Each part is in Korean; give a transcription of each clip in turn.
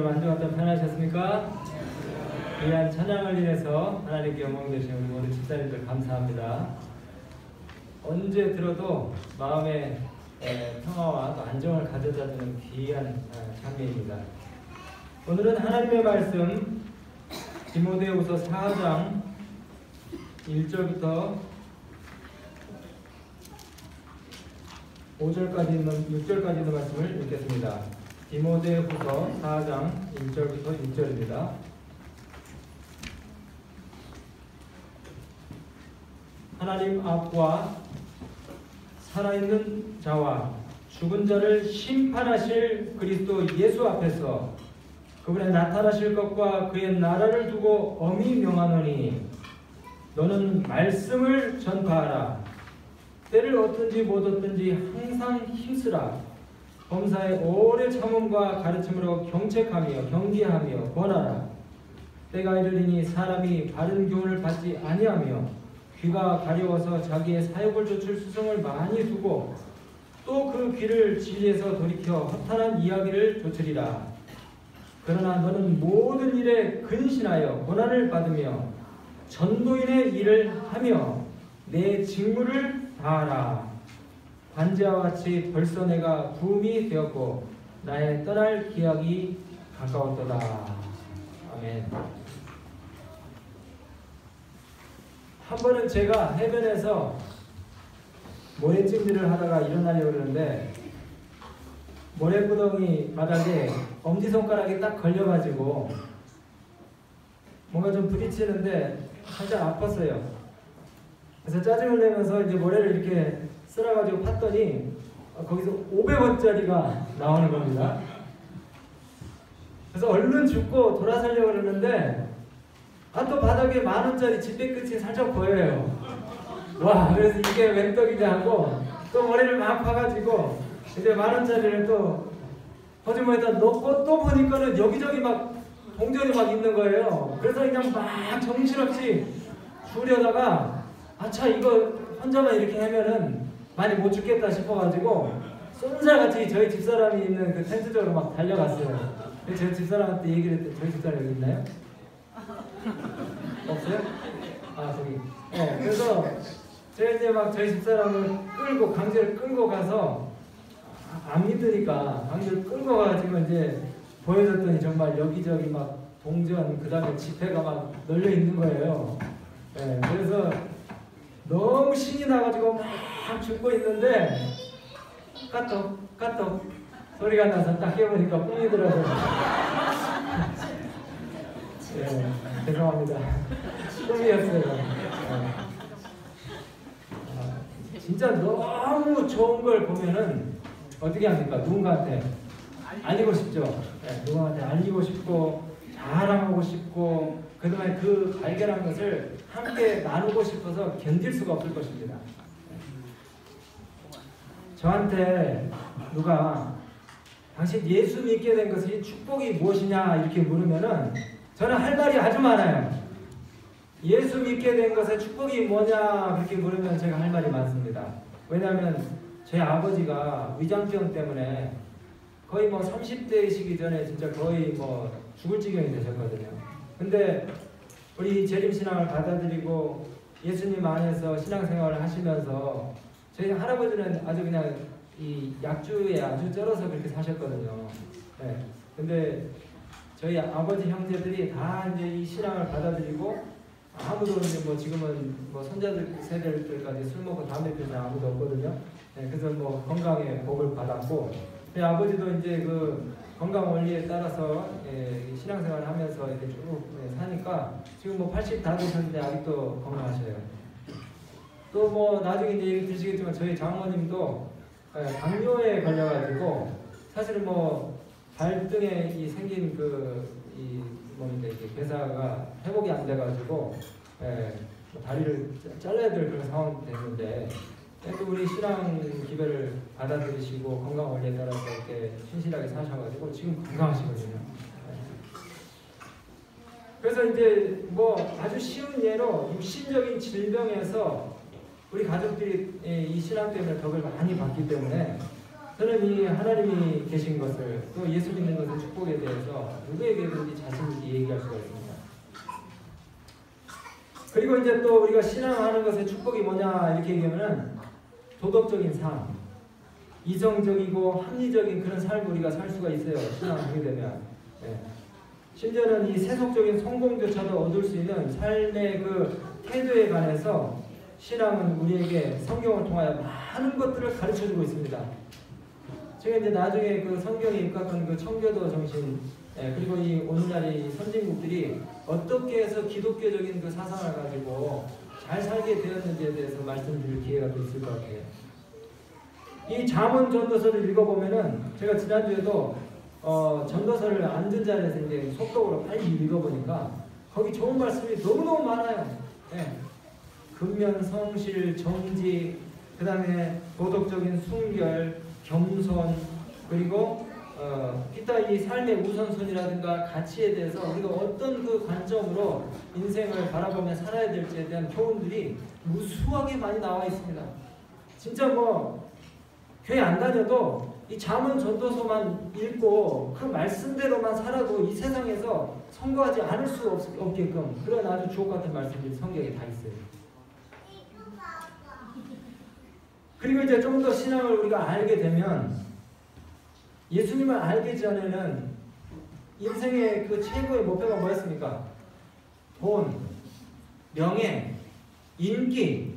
여러분 한 주간 동안 편하셨습니까? 귀한 찬양을 인해서 하나님께 영광 되시는 우리 모든 집사님들 감사합니다. 언제 들어도 마음에 평화와 또 안정을 가져다주는 귀한 장면입니다. 오늘은 하나님의 말씀 디모데후서 4장 1절부터 5절까지 있는 6절까지 있는 말씀을 읽겠습니다. 디모데후서 4장 1절부터 6절입니다. 하나님 앞과 살아있는 자와 죽은 자를 심판하실 그리스도 예수 앞에서 그분의 나타나실 것과 그의 나라를 두고 엄히 명하노니 너는 말씀을 전파하라. 때를 얻든지 못 얻든지 항상 힘쓰라. 범사의 오래 참음과 가르침으로 경책하며 경계하며 권하라. 때가 이르리니 사람이 바른 교훈을 받지 아니하며 귀가 가려워서 자기의 사욕을 좇을 수성을 많이 두고 또 그 귀를 진리에서 돌이켜 허탄한 이야기를 좇으리라. 그러나 너는 모든 일에 근신하여 고난을 받으며 전도인의 일을 하며 내 직무를 다하라. 관제와 같이 벌써 내가 부음이 되었고 나의 떠날 기약이 가까웠도다. 아멘. 한 번은 제가 해변에서 모래찜질을 하다가 일어나려고 그러는데 모래구덩이 바닥에 엄지손가락이 딱 걸려가지고 뭔가 좀 부딪히는데 살짝 아팠어요. 그래서 짜증을 내면서 이제 모래를 이렇게 쓸어가지고 팠더니 거기서 500원짜리가 나오는 겁니다. 그래서 얼른 죽고 돌아서려고 그러는데 또 바닥에 10,000원짜리 지폐 끝이 살짝 보여요. 와, 그래서 이게 웬 떡이냐 하고 또 모래를 막 파가지고 이제 10,000원짜리를 또 허주머니에다 넣고 또 보니까는 여기저기 막 동전이 막 있는 거예요. 그래서 그냥 막 정신없이 주려다가 아차 이거 혼자만 이렇게 하면은 많이 못 죽겠다 싶어가지고 쏜살같이 저희 집사람이 있는 그 텐트 쪽으로 막 달려갔어요. 제 집사람한테 얘기를 했더니 저희 집사람 여기 있나요? 없어요? 아 저기. 그래서 제가 이제 막 저희 집사람을 끌고 강제로 끌고 가서 안 믿으니까 강제로 끌고 가가지고 이제 보여줬더니 정말 여기저기 막 동전 그 다음에 지폐가 막 널려 있는 거예요. 그래서 너무 신이 나가지고 막 죽고 있는데 까똑 소리가 나서 딱 깨보니까 꿈이더라고요. 죄송합니다. 꿈이었어요. 진짜 너무 좋은 걸 보면은 어떻게 합니까? 누군가한테 알리고 싶죠. 누군가한테 알리고 싶고 자랑하고 싶고 그동안 그 발견한 것을 함께 나누고 싶어서 견딜 수가 없을 것입니다. 저한테 누가 당신 예수 믿게 된 것이 축복이 무엇이냐 이렇게 물으면은 저는 할 말이 아주 많아요. 예수 믿게 된 것의 축복이 뭐냐 그렇게 물으면 제가 할 말이 많습니다. 왜냐하면 제 아버지가 위장병 때문에 거의 뭐 30대이시기 전에 진짜 거의 뭐 죽을 지경이 되셨거든요. 근데 우리 재림신앙을 받아들이고 예수님 안에서 신앙생활을 하시면서 저희 할아버지는 아주 그냥 이 약주에 아주 쩔어서 그렇게 사셨거든요. 근데 저희 아버지 형제들이 다 이제 이 신앙을 받아들이고 아무도 이제 뭐 지금은 뭐 손자들 세대들까지 술 먹고 담배 피우는 아무도 없거든요. 그래서 뭐 건강에 복을 받았고 저희 아버지도 이제 그 건강 원리에 따라서 신앙생활을 하면서 이렇게 쭉 사니까 지금 뭐 80 다 되셨는데 아직도 건강하셔요. 또 뭐 나중에 이제 얘기 드시겠지만 저희 장모님도 당뇨에 걸려가지고 사실은 뭐 발등에 이 생긴 이 뭡니까 이게 괴사가 회복이 안 돼가지고 다리를 잘라야 될 그런 상황이 됐는데 또 우리 신앙 기별을 받아들이시고 건강 원리에 따라서 이렇게 신실하게 사셔가지고 지금 건강하시거든요. 그래서 이제 뭐 아주 쉬운 예로 육신적인 질병에서 우리 가족들이 이 신앙 때문에 덕을 많이 받기 때문에 저는 이 하나님이 계신 것을 또 예수 믿는 것의 축복에 대해서 누구에게든지 자신 있게 얘기할 수가 있습니다. 그리고 이제 또 우리가 신앙하는 것의 축복이 뭐냐 이렇게 얘기하면은 도덕적인 삶, 이성적이고 합리적인 그런 삶을 우리가 살 수가 있어요. 신앙하게 되면. 네. 심지어는 이 세속적인 성공조차도 얻을 수 있는 삶의 그 태도에 관해서 신앙은 우리에게 성경을 통하여 많은 것들을 가르쳐주고 있습니다. 제가 이제 나중에 그 성경에 입각한 그 청교도 정신, 그리고 이 오늘날의 선진국들이 어떻게 해서 기독교적인 그 사상을 가지고 잘 살게 되었는지에 대해서 말씀드릴 기회가 또 있을 것 같아요. 이 잠언 전도서를 읽어보면은 제가 지난주에도 전도서를 앉은 자리에서 이제 속독으로 빨리 읽어보니까 거기 좋은 말씀이 너무너무 많아요. 네. 근면, 성실, 정지, 그 다음에 도덕적인 순결, 겸손, 그리고 기타 이 삶의 우선순위라든가 가치에 대해서 우리가 어떤 그 관점으로 인생을 바라보며 살아야 될지에 대한 교훈들이 무수하게 많이 나와 있습니다. 진짜 뭐 교회 안 다녀도 이 잠언 전도서만 읽고 그 말씀대로만 살아도 이 세상에서 성공하지 않을 수 없게끔 그런 아주 주옥 같은 말씀들이 성경에 다 있어요. 그리고 이제 좀 더 신앙을 우리가 알게 되면 예수님을 알기 전에는 인생의 그 최고의 목표가 뭐였습니까? 돈, 명예, 인기.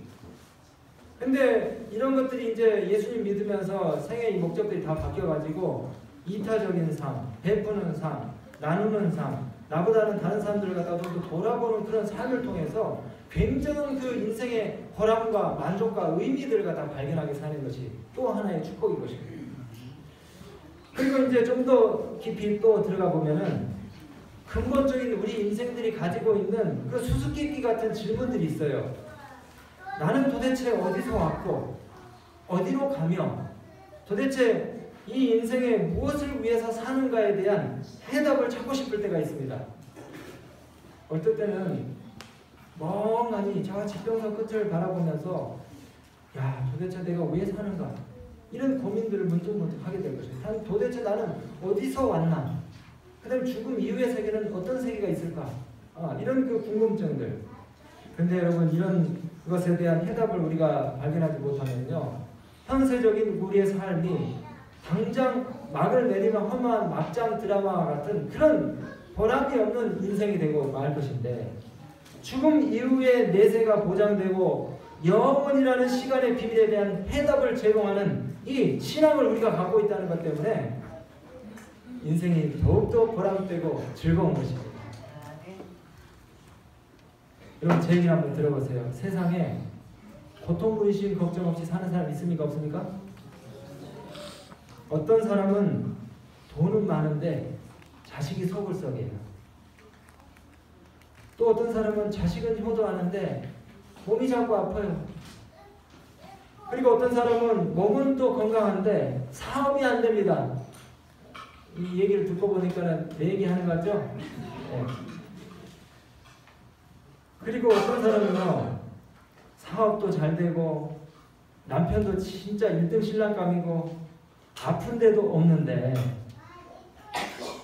근데 이런 것들이 이제 예수님 믿으면서 생애의 목적들이 다 바뀌어가지고 이타적인 삶, 베푸는 삶, 나누는 삶, 나보다는 다른 사람들을 갖다가 좀 더 돌아보는 그런 삶을 통해서 굉장한 그 인생의 보람과 만족과 의미들을 갖다 발견하게 사는 것이 또 하나의 축복인 것입니다. 그리고 이제 좀 더 깊이 또 들어가 보면은 근본적인 우리 인생들이 가지고 있는 그 수수께끼 같은 질문들이 있어요. 나는 도대체 어디서 왔고 어디로 가며 도대체 이 인생에 무엇을 위해서 사는가에 대한 해답을 찾고 싶을 때가 있습니다. 어떨 때는 멍하니 저 지평선 끝을 바라보면서 야 도대체 내가 왜 사는가 이런 고민들을 문득문득 하게 될 것입니다. 도대체 나는 어디서 왔나? 그 다음에 죽음 이후의 세계는 어떤 세계가 있을까? 이런 그 궁금증들. 근데 여러분 이런 것에 대한 해답을 우리가 발견하지 못하면요 현세적인 우리의 삶이 당장 막을 내리는 험한 막장 드라마와 같은 그런 보람이 없는 인생이 되고 말 것인데 죽음 이후의 내세가 보장되고 영원이라는 시간의 비밀에 대한 해답을 제공하는 이 신앙을 우리가 갖고 있다는 것 때문에 인생이 더욱더 보람되고 즐거운 것입니다. 여러분 제 얘기 한번 들어보세요. 세상에 고통, 근심, 걱정 없이 사는 사람 있습니까? 없습니까? 어떤 사람은 돈은 많은데 자식이 서글석이에요. 또 어떤 사람은 자식은 효도하는데 몸이 자꾸 아파요. 그리고 어떤 사람은 몸은 또 건강한데 사업이 안 됩니다. 이 얘기를 듣고 보니까는 내 얘기 하는 것 같죠? 네. 그리고 어떤 사람은요 사업도 잘 되고 남편도 진짜 1등 신랑감이고 아픈데도 없는데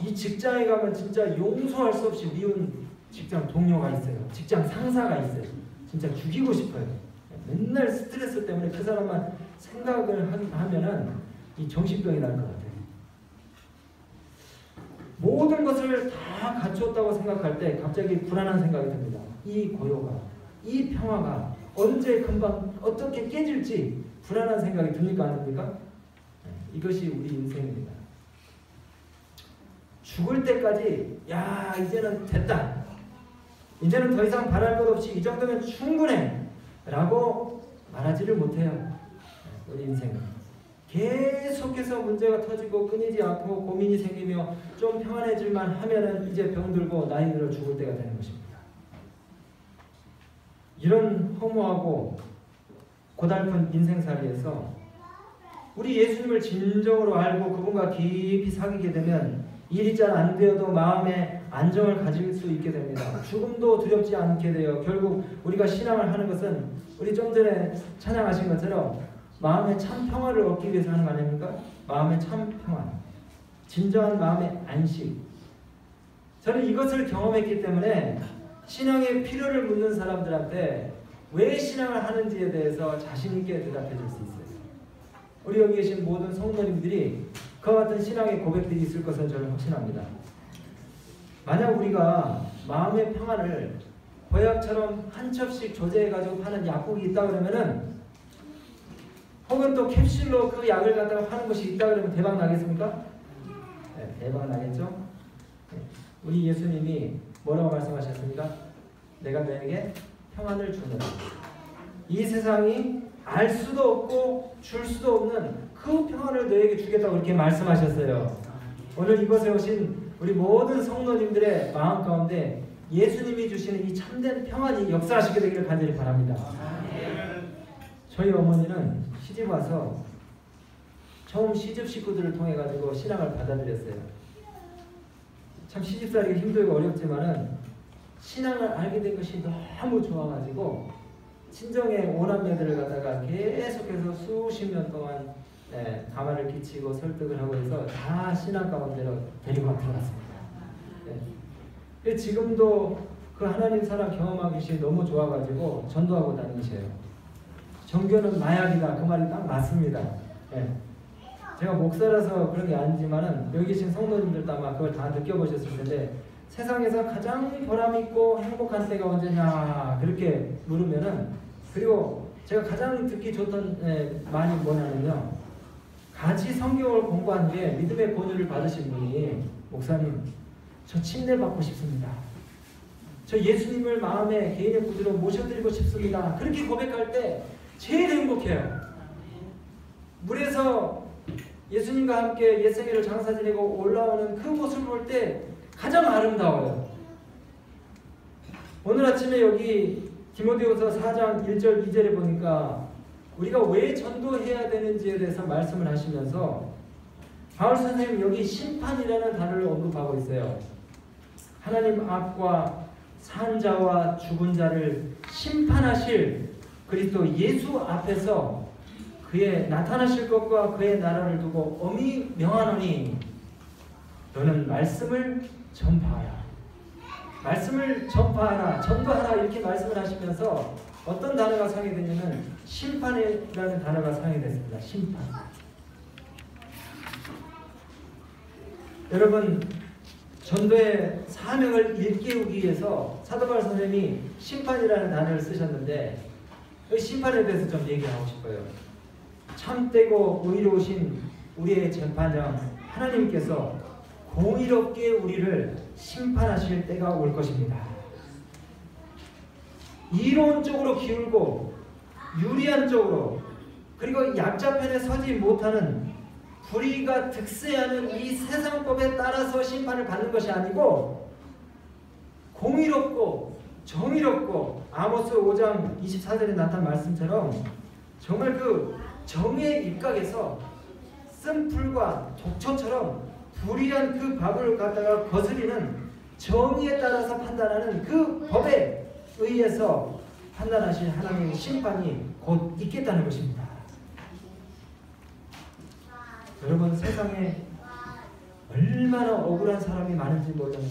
이 직장에 가면 진짜 용서할 수 없이 미운 직장 동료가 있어요. 직장 상사가 있어요. 진짜 죽이고 싶어요. 맨날 스트레스 때문에 그 사람만 생각을 하면은 이 정신병이 날 것 같아요. 모든 것을 다 갖추었다고 생각할 때 갑자기 불안한 생각이 듭니다. 이 고요가, 이 평화가 언제 금방 어떻게 깨질지 불안한 생각이 듭니까? 안 듭니까? 이것이 우리 인생입니다. 죽을 때까지 야 이제는 됐다. 이제는 더 이상 바랄 것 없이 이 정도면 충분해 라고 말하지를 못해요. 우리 인생은 계속해서 문제가 터지고 끊이지 않고 고민이 생기며 좀 평안해질만 하면은 이제 병들고 나이 들어 죽을 때가 되는 것입니다. 이런 허무하고 고달픈 인생살이에서 우리 예수님을 진정으로 알고 그분과 깊이 사귀게 되면 일이 잘 안 되어도 마음에 안정을 가질 수 있게 됩니다. 죽음도 두렵지 않게 돼요. 결국 우리가 신앙을 하는 것은 우리 좀 전에 찬양하신 것처럼 마음의 참 평화를 얻기 위해서 하는 거 아닙니까? 마음의 참 평화, 진정한 마음의 안식. 저는 이것을 경험했기 때문에 신앙의 필요를 묻는 사람들한테 왜 신앙을 하는지에 대해서 자신 있게 대답해 줄 수 있어요. 우리 여기 계신 모든 성도님들이 그와 같은 신앙의 고백들이 있을 것을 저는 확신합니다. 만약 우리가 마음의 평안을 보약처럼 한 첩씩 조제해가지고 파는 약국이 있다 그러면은, 혹은 또 캡슐로 그 약을 갖다가 파는 곳이 있다 그러면 대박 나겠습니까? 네, 대박 나겠죠? 네. 우리 예수님이 뭐라고 말씀하셨습니까? 내가 너에게 평안을 주노라. 이 세상이 알 수도 없고 줄 수도 없는 그 평안을 너에게 주겠다고 그렇게 말씀하셨어요. 오늘 이곳에 오신 우리 모든 성도님들의 마음 가운데 예수님이 주시는 이 참된 평안이 역사하시게 되기를 간절히 바랍니다. 저희 어머니는 시집 와서 처음 시집 식구들을 통해 가지고 신앙을 받아들였어요. 참 시집살이가 힘들고 어렵지만은 신앙을 알게 된 것이 너무 좋아가지고 친정의 오남매들을 갖다가 계속해서 수십 년 동안 가마를 끼치고 설득을 하고 해서 다 신앙 가운데로 데리고 들어갔습니다. 네. 지금도 그 하나님 사랑 경험하기 것이 너무 좋아가지고 전도하고 다니셔요. 종교는 마약이다, 그 말이 딱 맞습니다. 네. 제가 목사라서 그런 게 아니지만은 여기 계신 성도님들도 아마 그걸 다 느껴보셨을 텐데, 세상에서 가장 보람있고 행복한 때가 언제냐 그렇게 물으면은, 그리고 제가 가장 듣기 좋던 말이 뭐냐면요, 같이 성경을 공부한 뒤에 믿음의 권유를 받으신 분이, 목사님 저 침례 받고 싶습니다, 저 예수님을 마음의 개인의 구주로 모셔드리고 싶습니다, 그렇게 고백할 때 제일 행복해요. 물에서 예수님과 함께 옛생애를 장사 지내고 올라오는 그 모습을 볼 때 가장 아름다워요. 오늘 아침에 여기 디모데후서 4장 1절 2절에 보니까 우리가 왜 전도해야 되는지에 대해서 말씀을 하시면서 바울 선생님 여기 심판이라는 단어를 언급하고 있어요. 하나님 앞과 산 자와 죽은 자를 심판하실 그리스도 예수 앞에서 그의 나타나실 것과 그의 나라를 두고 엄히 명하노니 너는 말씀을 전파하라. 말씀을 전파하라, 전도하라 이렇게 말씀을 하시면서 어떤 단어가 상해되냐면 심판이라는 단어가 상해됐습니다. 심판. 여러분, 전도의 사명을 일깨우기 위해서 사도 바울 선생님이 심판이라는 단어를 쓰셨는데 그 심판에 대해서 좀 얘기하고 싶어요. 참되고 의로우신 우리의 재판장 하나님께서 공의롭게 우리를 심판하실 때가 올 것입니다. 이로운 쪽으로 기울고 유리한 쪽으로, 그리고 약자 편에 서지 못하는 불의가 득세하는 이 세상법에 따라서 심판을 받는 것이 아니고 공의롭고 정의롭고, 아모스 5장 24절에 나타난 말씀처럼 정말 그 정의의 입각에서 쓴풀과 독초처럼 불의한 그 법을 갖다가 거스리는 정의에 따라서 판단하는 그 법에 의해서 판단하신 하나님의 심판이 곧 있겠다는 것입니다. 여러분, 세상에 얼마나 억울한 사람이 많은지 몰라요.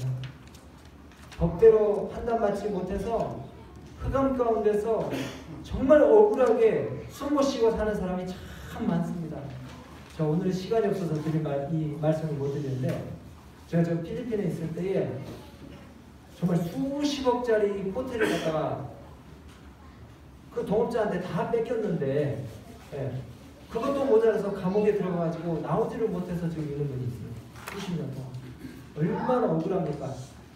법대로 판단받지 못해서 흑암 가운데서 정말 억울하게 숨 쉬고 사는 사람이 참 많습니다. 저 오늘 시간이 없어서 이 말씀을 못 드리는데, 제가 저 필리핀에 있을 때에 정말 수십억짜리 호텔을 갔다가 그 동업자한테 다 뺏겼는데, 그것도 모자라서 감옥에 들어가가지고 나오지를 못해서 지금 있는 분이 있어요. 수십 년 동안. 얼마나 억울합니까?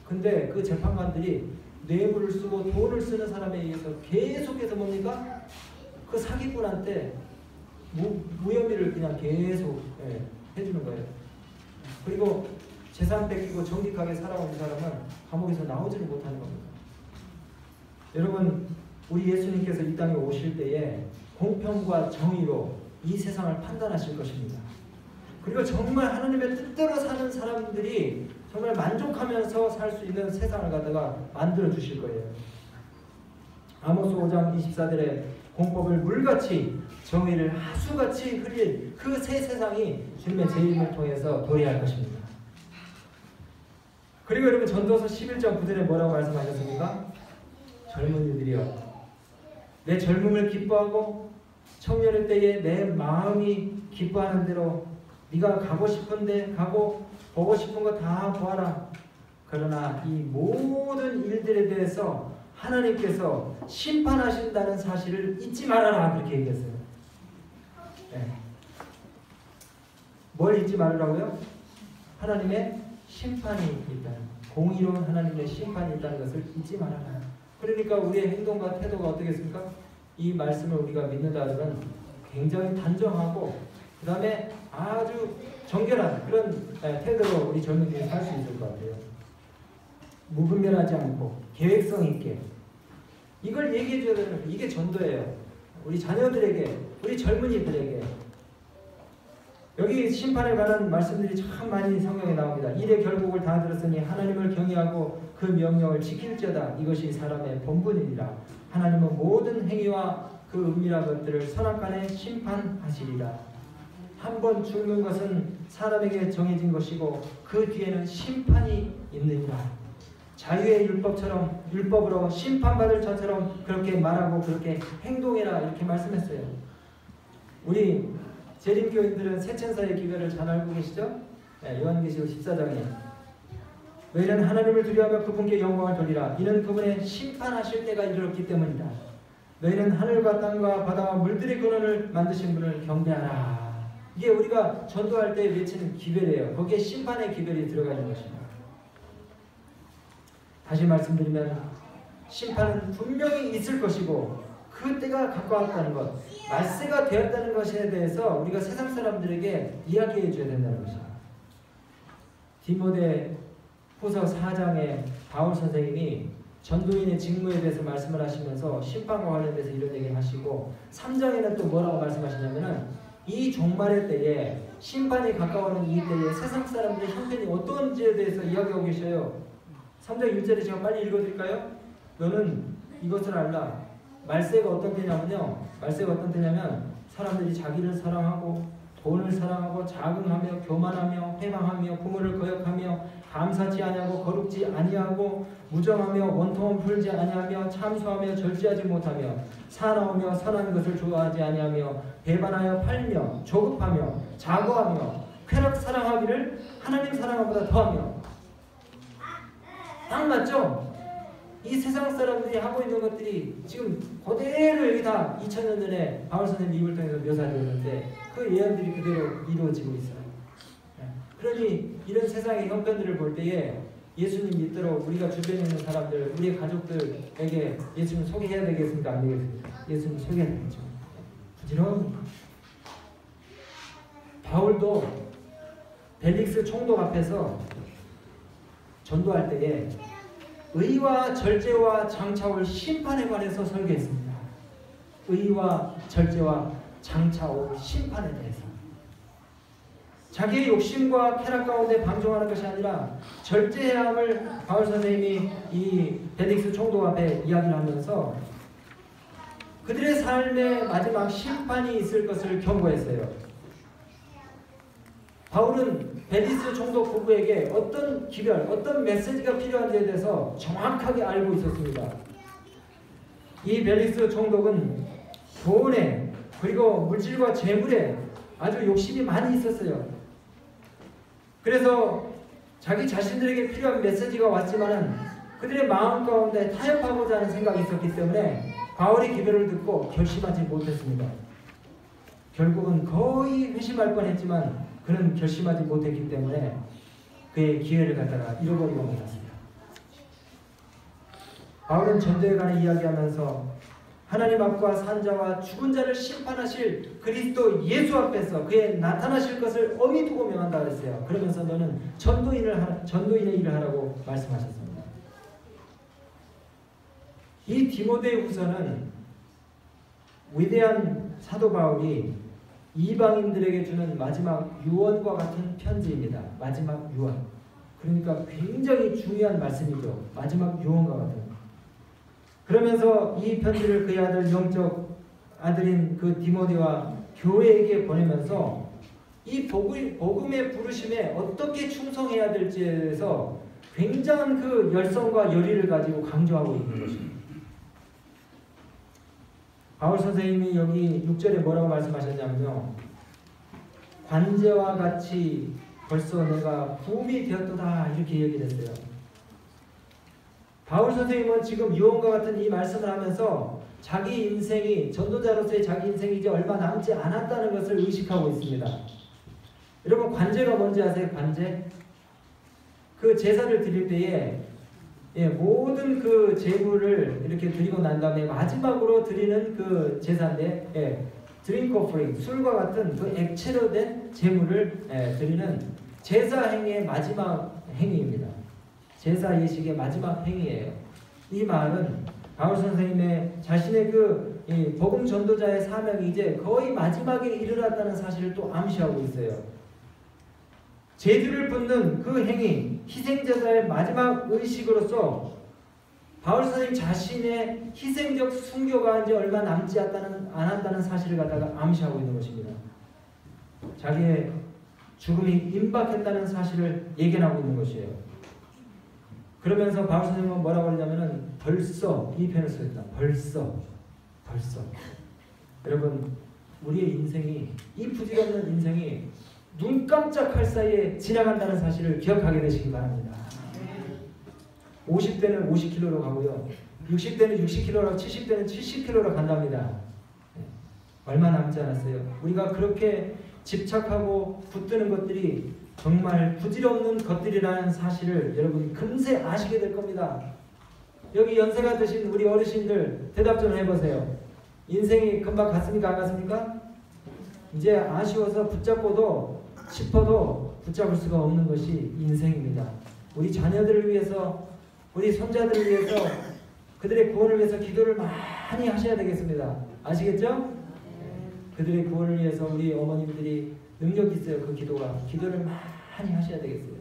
근데 그 재판관들이 뇌물을 쓰고 돈을 쓰는 사람에 의해서 계속해서 뭡니까? 그 사기꾼한테 무혐의를 그냥 계속 해주는 거예요. 그리고 재산 뺏기고 정직하게 살아온 사람은 감옥에서 나오지를 못하는 겁니다. 여러분, 우리 예수님께서 이 땅에 오실 때에 공평과 정의로 이 세상을 판단하실 것입니다. 그리고 정말 하나님의 뜻대로 사는 사람들이 정말 만족하면서 살 수 있는 세상을 갖다가 만들어 주실 거예요. 아모스 5장 24절에 공법을 물같이 정의를 하수같이 흘릴 그 새 세상이 주님의 재림을 통해서 도래할 것입니다. 그리고 여러분 전도서 11장 9절에 뭐라고 말씀하셨습니까? 젊은이들이여 내 젊음을 기뻐하고 청년의 때에 내 마음이 기뻐하는 대로 네가 가고 싶은데 가고 보고 싶은 거 다 보아라. 그러나 이 모든 일들에 대해서 하나님께서 심판하신다는 사실을 잊지 말아라. 그렇게 얘기했어요. 네. 뭘 잊지 말으라고요? 하나님의 심판이 있다는, 공의로운 하나님의 심판이 있다는 것을 잊지 말아라. 그러니까 우리의 행동과 태도가 어떻겠습니까? 이 말씀을 우리가 믿는다면 굉장히 단정하고 그 다음에 아주 정결한 그런 태도로 우리 젊은이들이 살 수 있을 것 같아요. 무분별하지 않고 계획성 있게 이걸 얘기해 줘야 되는, 이게 전도예요. 우리 자녀들에게, 우리 젊은이들에게. 여기 심판에 관한 말씀들이 참 많이 성경에 나옵니다. 일의 결국을 다 들었으니 하나님을 경외하고 그 명령을 지킬지어다. 이것이 사람의 본분이니라. 하나님은 모든 행위와 그 은밀한 것들을 선악간에 심판하시리라. 한 번 죽는 것은 사람에게 정해진 것이고 그 뒤에는 심판이 있느니라. 자유의 율법처럼, 율법으로 심판받을 자처럼 그렇게 말하고 그렇게 행동해라. 이렇게 말씀했어요. 우리 재림교인들은 세천사의 기별을 잘 알고 계시죠? 네, 요한계시록 14장에 너희는 하나님을 두려워하며 그분께 영광을 돌리라. 이는 그분의 심판하실 때가 이르렀기 때문이다. 너희는 하늘과 땅과 바다와 물들의 근원을 만드신 분을 경배하라. 이게 우리가 전도할 때 외치는 기별이에요. 거기에 심판의 기별이 들어가 있는 것입니다. 다시 말씀드리면 심판은 분명히 있을 것이고 그 때가 가까웠다는 것, 말세가 되었다는 것에 대해서 우리가 세상 사람들에게 이야기해 줘야 된다는 것입니다. 디모데 후서 4장에 바울 선생님이 전도인의 직무에 대해서 말씀을 하시면서 심판과 관련돼서 이런 얘기를 하시고 3장에는 또 뭐라고 말씀하시냐면은 이 종말의 때에 심판이 가까워오는 이 때에 세상 사람들의 형편이 어떤지에 대해서 이야기하고 계셔요. 3장 1절에 제가 빨리 읽어드릴까요? 너는 이것을 알라. 말세가 어떤 때냐면요. 말세가 어떤 때냐면 사람들이 자기를 사랑하고 돈을 사랑하고 자긍하며 교만하며 회방하며 부모를 거역하며 감사치 아니하고 거룩지 아니하고 무정하며 원통을 풀지 아니하며 참소하며 절제하지 못하며 사나우며 선한 것을 좋아하지 아니하며 배반하여 팔며 조급하며 자고하며 쾌락 사랑하기를 하나님 사랑함보다 더하며. 딱 맞죠? 이 세상 사람들이 하고 있는 것들이 지금 그대로 여기 다 2000년 전에 바울 선생님 입을 통해서 묘사되었는데 그 예언들이 그대로 이루어지고 있어요. 그러니 이런 세상의 형편들을 볼 때에 예수님 믿도록 우리가 주변에 있는 사람들, 우리의 가족들에게 예수님 소개해야 되겠습니까? 안 되겠습니까? 예수님 소개해야 되겠죠. 부지런히. 바울도 벨릭스 총독 앞에서 전도할 때에 의와 절제와 장차올 심판에 관해서 설교했습니다. 의와 절제와 장차올 심판에 대해서. 자기의 욕심과 쾌락 가운데 방종하는 것이 아니라 절제해야 함을 바울 선생님이 이 벨릭스 총독 앞에 이야기를 하면서 그들의 삶의 마지막 심판이 있을 것을 경고했어요. 바울은 벨릭스 총독 부부에게 어떤 기별, 어떤 메시지가 필요한지에 대해서 정확하게 알고 있었습니다. 이 벨릭스 총독은 돈에 그리고 물질과 재물에 아주 욕심이 많이 있었어요. 그래서 자기 자신들에게 필요한 메시지가 왔지만은 그들의 마음 가운데 타협하고자 하는 생각이 있었기 때문에 바울의 기별을 듣고 결심하지 못했습니다. 결국은 거의 회심할 뻔했지만 그는 결심하지 못했기 때문에 그의 기회를 갖다가 잃어버리고 말았습니다. 바울은 전도에 관해 이야기하면서 하나님 앞과 산자와 죽은 자를 심판하실 그리스도 예수 앞에서 그의 나타나실 것을 엄히 두고 명한다 그랬어요. 그러면서 너는 전도인의 일을 하라고 말씀하셨습니다. 이 디모데후서는 위대한 사도 바울이 이방인들에게 주는 마지막 유언과 같은 편지입니다. 마지막 유언. 그러니까 굉장히 중요한 말씀이죠. 마지막 유언과 같은. 그러면서 이 편지를 그의 아들 영적 아들인 그 디모데와 교회에게 보내면서 이 복음의 부르심에 어떻게 충성해야 될지에서 굉장한 그 열성과 열의를 가지고 강조하고 있는 것입니다. 바울 선생님이 여기 6절에 뭐라고 말씀하셨냐면요. 관제와 같이 벌써 내가 부음이 되었도다 이렇게 얘기를 했어요. 바울 선생님은 지금 유언과 같은 이 말씀을 하면서 자기 인생이 전도자로서의 자기 인생이 이제 얼마 남지 않았다는 것을 의식하고 있습니다. 여러분 관제가 뭔지 아세요? 관제? 그 제사를 드릴 때에 모든 그 제물을 이렇게 드리고 난 다음에 마지막으로 드리는 그 제사인데 드링크 오퍼링, 술과 같은 그 액체로 된 제물을 드리는 제사 행위의 마지막 행위입니다. 제사 예식의 마지막 행위예요. 이 말은 바울 선생님의 자신의 그 복음 전도자의 사명이 이제 거의 마지막에 이르렀다는 사실을 또 암시하고 있어요. 제들을 붓는 그 행위, 희생제사의 마지막 의식으로서 바울 선생님 자신의 희생적 순교가 이제 얼마 남지 않았다는 사실을 갖다가 암시하고 있는 것입니다. 자기의 죽음이 임박했다는 사실을 예견하고 있는 것이에요. 그러면서 바울 선생님은 뭐라고 하냐면은 벌써 이 표현을 썼다. 벌써. 여러분 우리의 인생이 이 부질없는 인생이 눈 깜짝할 사이에 지나간다는 사실을 기억하게 되시기 바랍니다. 50대는 50km로 가고요. 60대는 60km로 70대는 70km로 간답니다. 얼마 남지 않았어요. 우리가 그렇게 집착하고 붙드는 것들이 정말 부질없는 것들이라는 사실을 여러분이 금세 아시게 될 겁니다. 여기 연세가 드신 우리 어르신들 대답 좀 해보세요. 인생이 금방 갔습니까? 안 갔습니까? 이제 아쉬워서 붙잡고도 싶어도 붙잡을 수가 없는 것이 인생입니다. 우리 자녀들을 위해서 우리 손자들을 위해서 그들의 구원을 위해서 기도를 많이 하셔야 되겠습니다. 아시겠죠? 그들의 구원을 위해서 우리 어머님들이 능력이 있어요. 그 기도를 많이 하셔야 되겠어요.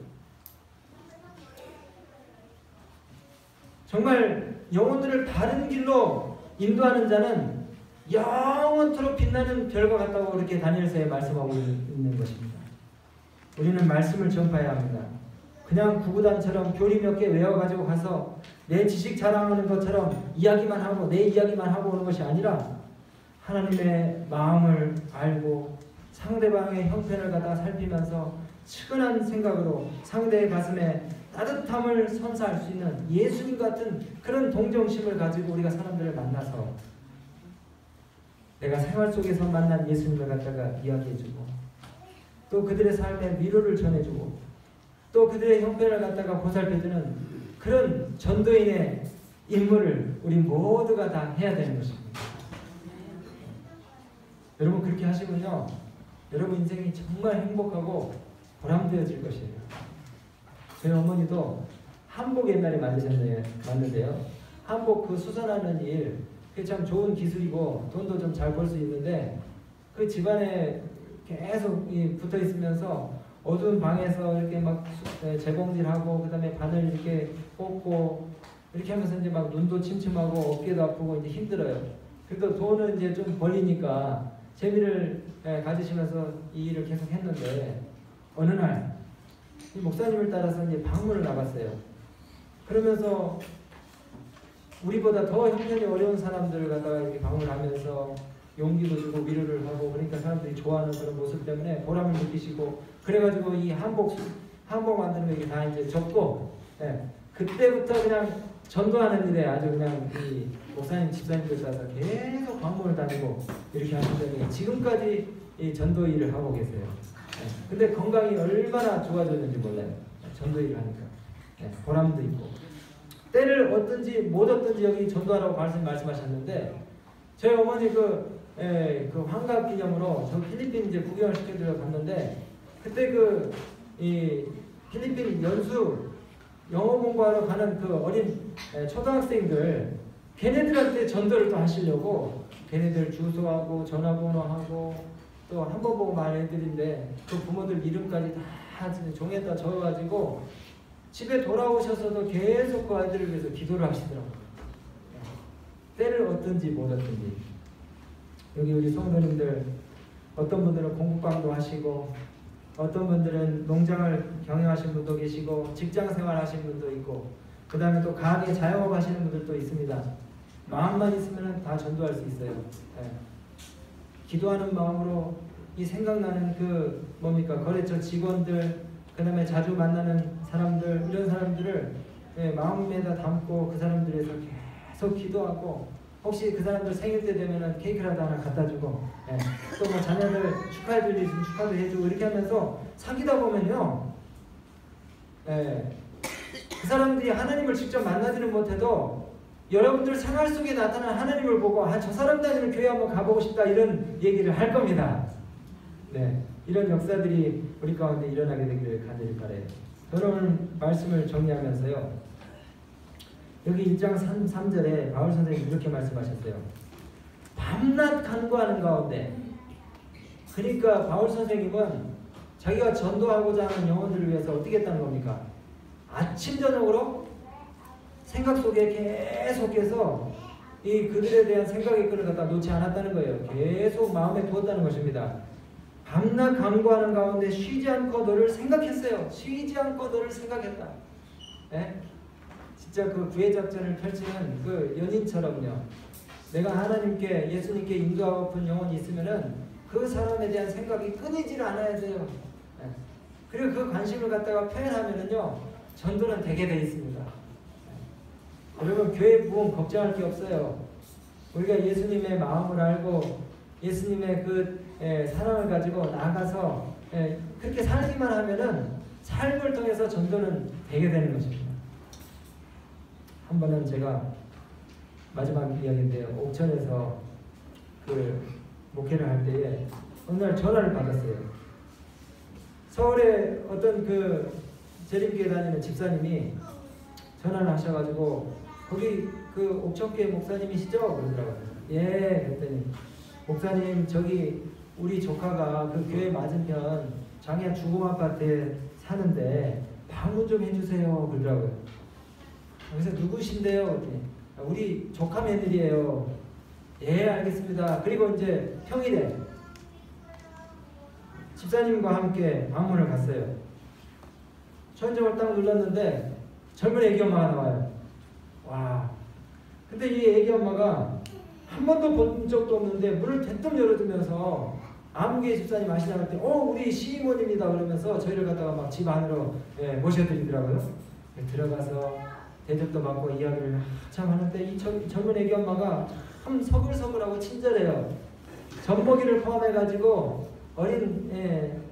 정말 영혼들을 바른 길로 인도하는 자는 영원토록 빛나는 별과 같다고 그렇게 다니엘서에 말씀하고 있는 것입니다. 우리는 말씀을 전파해야 합니다. 그냥 구구단처럼 교리 몇 개 외워가지고 가서 내 지식 자랑하는 것처럼 이야기만 하고 내 이야기만 하고 오는 것이 아니라 하나님의 마음을 알고 상대방의 형편을 갖다가 살피면서 측은한 생각으로 상대의 가슴에 따뜻함을 선사할 수 있는 예수님 같은 그런 동정심을 가지고 우리가 사람들을 만나서 내가 생활 속에서 만난 예수님을 갖다가 이야기해주고 또 그들의 삶에 위로를 전해주고 또 그들의 형편을 갖다가 보살펴주는 그런 전도인의 임무를 우리 모두가 다 해야 되는 것입니다. 여러분 그렇게 하시면요 여러분 인생이 정말 행복하고 보람되어질 것이에요. 저희 어머니도 한복 옛날에 만드는데요. 한복 그 수선하는 일 그게 참 좋은 기술이고 돈도 좀 잘 벌 수 있는데 그 집안에 계속 붙어 있으면서 어두운 방에서 이렇게 막 재봉질하고 그다음에 바늘 이렇게 뽑고 이렇게 하면서 이제 막 눈도 침침하고 어깨도 아프고 이제 힘들어요. 그래도 돈은 이제 좀 벌리니까 재미를 가지시면서 이 일을 계속 했는데 어느 날 이 목사님을 따라서 이제 방문을 나갔어요. 그러면서 우리보다 더 형편이 어려운 사람들을 갖다가 이렇게 방문하면서 용기도 주고 위로를 하고 그러니까 사람들이 좋아하는 그런 모습 때문에 보람을 느끼시고 그래가지고 이 한복 만드는 거 이게 다 이제 접고 그때부터 그냥 전도하는 일에 아주 그냥 이 목사님 집사님들 따라서 계속 방문을 다니고 이렇게 하시더니 지금까지 이 전도 일을 하고 계세요. 근데 건강이 얼마나 좋아졌는지 몰라요. 전도 일을 하니까 보람도 있고 때를 얻든지 못 얻든지 여기 전도하라고 말씀하셨는데 저희 어머니 그 환갑 기념으로 저 필리핀 이제 구경을 시켜드려 갔는데 그때 이 필리핀 연수 영어 공부하러 가는 그 어린 초등학생들 걔네들한테 전도를 또 하시려고 걔네들 주소하고 전화번호하고 또 한 번 보고 말해드린데 그 부모들 이름까지 다 종에다 적어가지고 집에 돌아오셔서도 계속 그 아이들을 위해서 기도를 하시더라고요. 때를 얻든지 못 얻든지 여기 우리 성도님들 어떤 분들은 공부방도 하시고 어떤 분들은 농장을 경영하시는 분도 계시고 직장생활 하시는 분도 있고 그 다음에 또 가게 자영업 하시는 분들도 있습니다. 마음만 있으면 다 전도할 수 있어요. 예. 기도하는 마음으로 이 생각나는 그 뭡니까 거래처 직원들 그 다음에 자주 만나는 사람들 이런 사람들을 예, 마음에다 담고 그 사람들에서 계속 기도하고 혹시 그 사람들 생일 때 되면은 케이크라도 하나 갖다 주고 예, 또 뭐 자녀들 축하해 줄 일 있으면 축하도 해주고 이렇게 하면서 사귀다 보면요 예, 그 사람들이 하나님을 직접 만나지는 못해도 여러분들 생활 속에 나타난 하나님을 보고 아, 저 사람 다니는 교회 한번 가보고 싶다 이런 얘기를 할 겁니다. 네, 이런 역사들이 우리 가운데 일어나게 되기를 간절히 바라요. 저는 오늘 말씀을 정리하면서요. 여기 1장 3절에 바울 선생님이 이렇게 말씀하셨어요. 밤낮 간구하는 가운데 그러니까 바울 선생님은 자기가 전도하고자 하는 영혼들을 위해서 어떻게 했다는 겁니까? 아침 저녁으로 생각 속에 계속해서 이 그들에 대한 생각의 끈을 갖다 놓지 않았다는 거예요. 계속 마음에 두었다는 것입니다. 밤낮 간구하는 가운데 쉬지 않고 너를 생각했어요. 쉬지 않고 너를 생각했다. 네? 진짜 그 구애 작전을 펼치는 그 연인처럼요. 내가 하나님께 예수님께 인도하고픈 영혼이 있으면은 그 사람에 대한 생각이 끊이질 않아야 돼요. 네. 그리고 그 관심을 갖다가 표현하면은요 전도는 되게 돼 있습니다. 네. 여러분 교회 부흥 걱정할 게 없어요. 우리가 예수님의 마음을 알고 예수님의 그 사랑을 가지고 나아가서 그렇게 살기만 하면은 삶을 통해서 전도는 되게 되는 것입니다. 한 번은 제가 마지막 이야기인데요. 옥천에서 그 목회를 할 때에 어느 날 전화를 받았어요. 서울에 어떤 그 재림교회 다니는 집사님이 전화를 하셔가지고 거기 그 옥천교회 목사님이시죠? 그러더라고요. 예, 그랬더니 목사님 저기 우리 조카가 그 교회 맞은편 장애한 주공아파트에 사는데 방문 좀 해주세요 그러더라고요. 그래서 누구신데요? 그랬더니 우리 조카 며느리예요. 예 알겠습니다. 그리고 이제 평일에 집사님과 함께 방문을 갔어요. 초인종을 딱 눌렀는데 젊은 애기 엄마가 나와요. 와. 근데 이 애기 엄마가 한 번도 본 적도 없는데 문을 대뜸 열어주면서 아무개 집사님 아시냐고 했더니 우리 시이모님이다 그러면서 저희를 갖다가 막 집 안으로 모셔드리더라고요. 들어가서 대접도 받고 이야기를 한참 하는데 이 젊은 애기 엄마가 참 서글서글하고 친절해요. 젖먹이를 포함해가지고 어린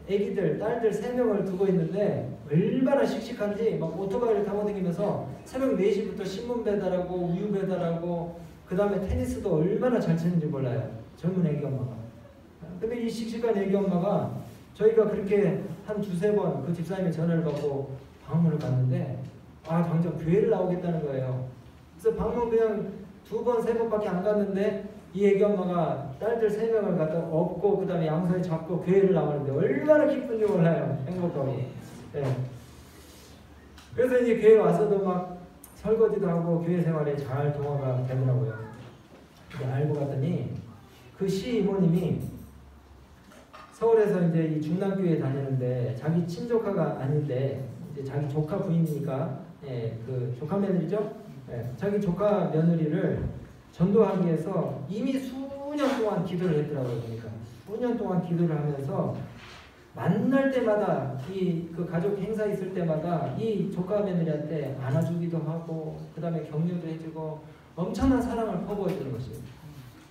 애기들, 딸들 3명을 두고 있는데 얼마나 씩씩한지 막 오토바이를 타고 다니면서 새벽 4시부터 신문 배달하고 우유 배달하고 그 다음에 테니스도 얼마나 잘 치는지 몰라요. 젊은 애기 엄마가. 근데 이 씩씩한 애기 엄마가 저희가 그렇게 한 2-3번 그 집사님의 전화를 받고 방문을 갔는데 당장 교회를 나오겠다는 거예요. 그래서 방문 그냥 2번, 3번밖에 안 갔는데 이 애기 엄마가 딸들 3명을 갖다 업고 그 다음에 양손에 잡고 교회를 나오는데 얼마나 기쁜지 몰라요. 행복하고. 네. 그래서 이제 교회 와서도 막 설거지도 하고 교회 생활에 잘 동화가 되더라고요. 알고 봤더니 그 시이모님이 서울에서 이제 이 중남교회 다니는데 자기 친조카가 아닌데 이제 자기 조카 부인이니까 그 조카 며느리죠. 자기 조카 며느리를 전도하기 위해서 이미 수년 동안 기도를 했더라고요. 그러니까 수년 동안 기도를 하면서 만날 때마다 그 가족 행사 있을 때마다 이 조카 며느리한테 안아주기도 하고 그 다음에 격려도 해주고 엄청난 사랑을 퍼부어주는 것이에요.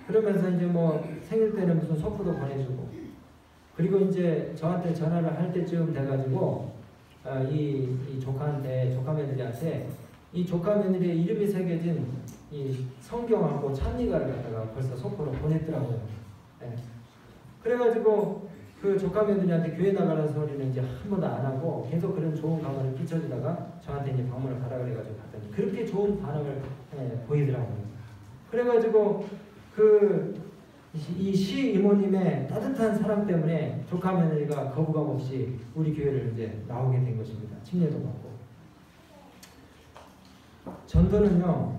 그러면서 이제 뭐 생일 때는 무슨 소포도 보내주고 그리고 이제 저한테 전화를 할 때쯤 돼가지고 이 조카 며느리한테 이 조카 며느리의 이름이 새겨진 이 성경하고 찬미가를 갖다가 벌써 소포로 보냈더라고요. 네. 그래가지고 그 조카 며느리한테 교회 나가라는 소리는 이제 한 번도 안 하고 계속 그런 좋은 감언을 끼쳐주다가 저한테 이제 방문을 가라 그래가지고 갔더니 그렇게 좋은 반응을 보이더라고요. 그래가지고 이 시이모님의 따뜻한 사랑 때문에 조카 며느리가 거부감 없이 우리 교회를 이제 나오게 된 것입니다. 침례도 받고. 전도는요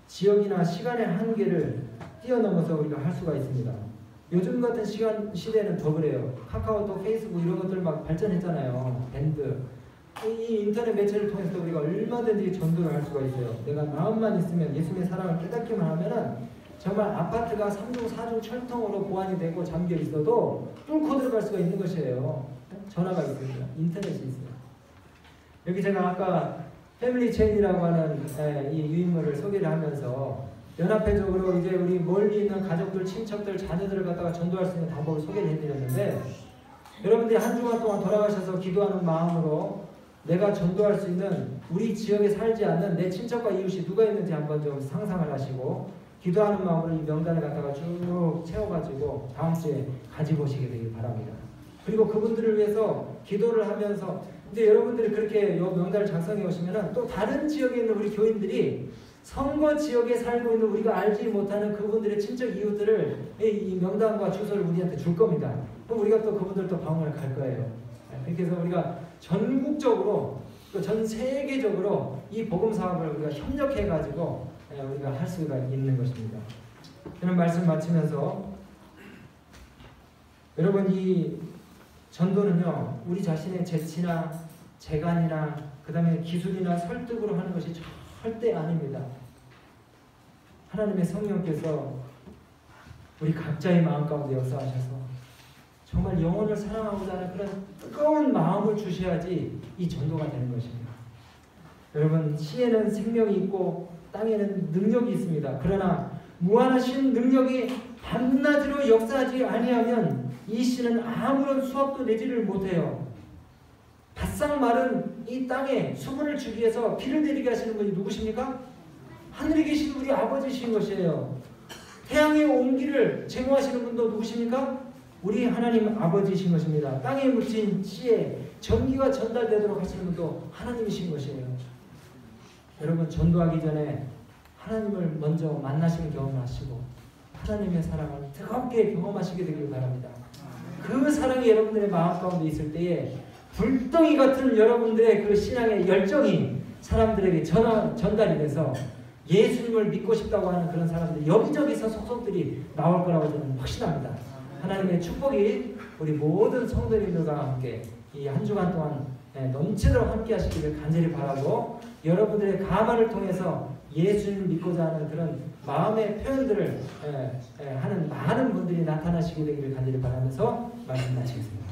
지역이나 시간의 한계를 뛰어넘어서 우리가 할 수가 있습니다. 요즘 같은 시대는 더 그래요. 카카오톡, 페이스북 이런 것들 막 발전했잖아요. 밴드. 이 인터넷 매체를 통해서 우리가 얼마든지 전도를 할 수가 있어요. 내가 마음만 있으면 예수님의 사랑을 깨닫기만 하면은 정말 아파트가 3중 4중 철통으로 보완이 되고 잠겨 있어도 뚫고 들어갈 수가 있는 것이에요. 전화가 있습니다. 인터넷이 있어요. 여기 제가 아까 패밀리 체인이라고 하는 이 유인물을 소개를 하면서 연합회적으로 이제 우리 멀리 있는 가족들, 친척들, 자녀들을 갖다가 전도할 수 있는 방법을 소개를 해드렸는데, 여러분들이 한 주간 동안 돌아가셔서 기도하는 마음으로 내가 전도할 수 있는 우리 지역에 살지 않는 내 친척과 이웃이 누가 있는지 한번 좀 상상을 하시고 기도하는 마음으로 이 명단을 갖다가 쭉 채워가지고 다음 주에 가지고 오시게 되길 바랍니다. 그리고 그분들을 위해서 기도를 하면서 이제 여러분들이 그렇게 이 명단을 작성해 오시면은 또 다른 지역에 있는 우리 교인들이 선거 지역에 살고 있는 우리가 알지 못하는 그분들의 친척 이웃들을 이 명단과 주소를 우리한테 줄 겁니다. 그럼 우리가 또 그분들도 방문을 갈 거예요. 그렇게 해서 우리가 전국적으로 또 전 세계적으로 이 복음 사업을 우리가 협력해 가지고 우리가 할 수가 있는 것입니다. 저는 말씀 마치면서 여러분, 이 전도는요 우리 자신의 재치나 재간이나 그 다음에 기술이나 설득으로 하는 것이 절대 아닙니다. 하나님의 성령께서 우리 각자의 마음 가운데 역사하셔서 정말 영혼을 사랑하고자 하는 그런 뜨거운 마음을 주셔야지 이 전도가 되는 것입니다. 여러분, 시에는 생명이 있고 땅에는 능력이 있습니다. 그러나 무한하신 능력이 밤낮으로 역사하지 아니하면 이 씨는 아무런 수확도 내지를 못해요. 바싹 마른 이 땅에 수분을 주기 위해서 비를 내리게 하시는 분이 누구십니까? 하늘에 계신 우리 아버지신 것이에요. 태양의 온기를 제공하시는 분도 누구십니까? 우리 하나님 아버지신 것입니다. 땅에 묻힌 씨에 전기가 전달되도록 하시는 분도 하나님이신 것이에요. 여러분, 전도하기 전에 하나님을 먼저 만나시는 경험하시고 하나님의 사랑을 뜨겁게 경험하시게 되길 바랍니다. 그 사랑이 여러분들의 마음 가운데 있을 때에 불덩이 같은 여러분들의 그 신앙의 열정이 사람들에게 전달이 돼서 예수님을 믿고 싶다고 하는 그런 사람들 여기저기서 속속들이 나올 거라고 저는 확신합니다. 하나님의 축복이 우리 모든 성도님들과 함께 이 한 주간 동안 넘치도록 함께 하시기를 간절히 바라고, 여러분들의 가마를 통해서 예수님을 믿고자 하는 그런 마음의 표현들을 하는 많은 분들이 나타나시게 되기를 간절히 바라면서 말씀 마치겠습니다.